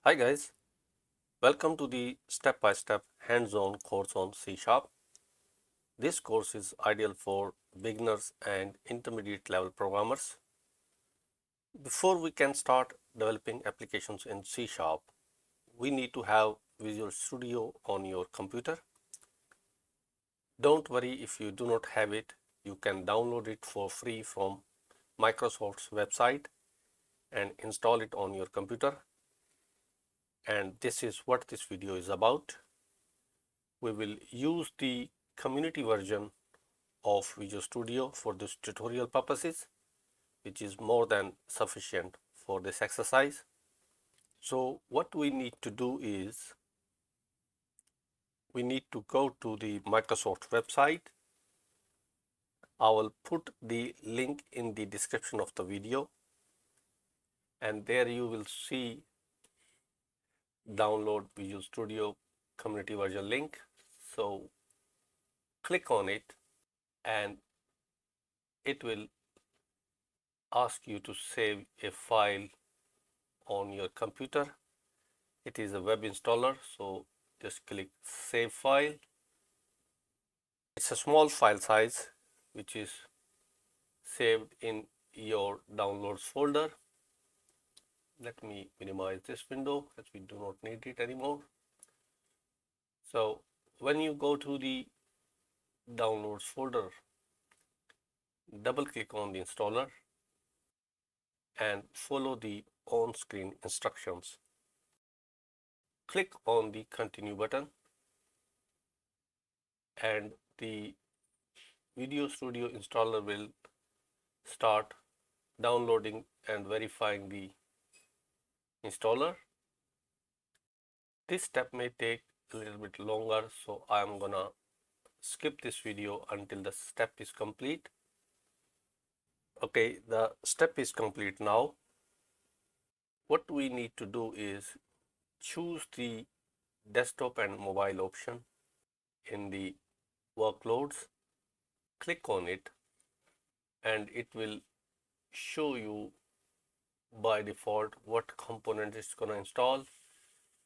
Hi guys, welcome to the step-by-step hands-on course on C Sharp. This course is ideal for beginners and intermediate level programmers. Before we can start developing applications in C Sharp, we need to have Visual Studio on your computer. Don't worry if you do not have it, you can download it for free from Microsoft's website and install it on your computer. And this is what this video is about. We will use the community version of Visual Studio for this tutorial purposes, which is more than sufficient for this exercise. So what we need to do is we need to go to the Microsoft website. I will put the link in the description of the video, and there you will see download Visual Studio community version link. So click on it and it will ask you to save a file on your computer. It is a web installer, so just click save file. It's a small file size which is saved in your downloads folder. Let me minimize this window as we do not need it anymore. So when you go to the downloads folder, double click on the installer and follow the on-screen instructions. Click on the continue button and the Visual Studio installer will start downloading and verifying the installer. This step may take a little bit longer, so I'm gonna skip this video until the step is complete. Okay, the step is complete now. What we need to do is choose the desktop and mobile option in the workloads. Click on it and it will show you by default what component it's gonna install.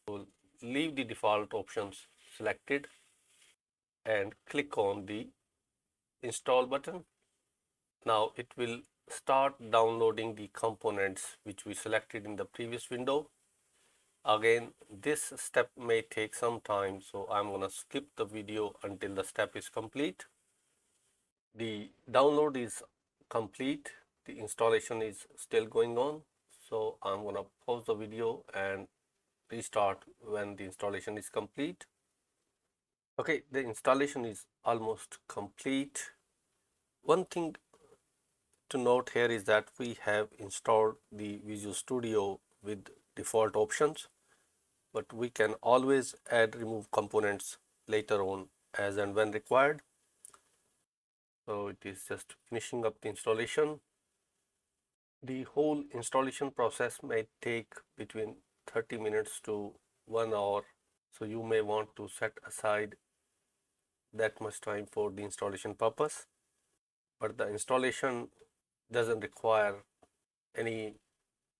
So leave the default options selected and click on the install button. Now it will start downloading the components which we selected in the previous window. Again, this step may take some time, so I'm going to skip the video until the step is complete. The download is complete. The installation is still going on. So I'm going to pause the video and restart when the installation is complete. Okay, the installation is almost complete. One thing to note here is that we have installed the Visual Studio with default options, but we can always add remove components later on as and when required. So it is just finishing up the installation. The whole installation process may take between 30 minutes to 1 hour. So you may want to set aside that much time for the installation purpose. But the installation doesn't require any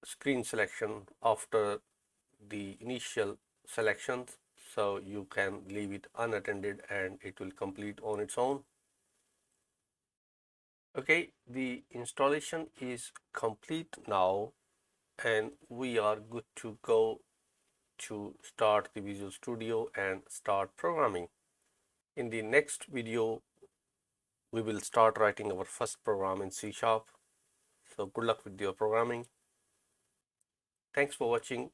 screen selection after the initial selections, so you can leave it unattended and it will complete on its own. Okay, the installation is complete now and we are good to go to start the Visual Studio and start programming. In the next video, we will start writing our first program in C Sharp. So good luck with your programming. Thanks for watching.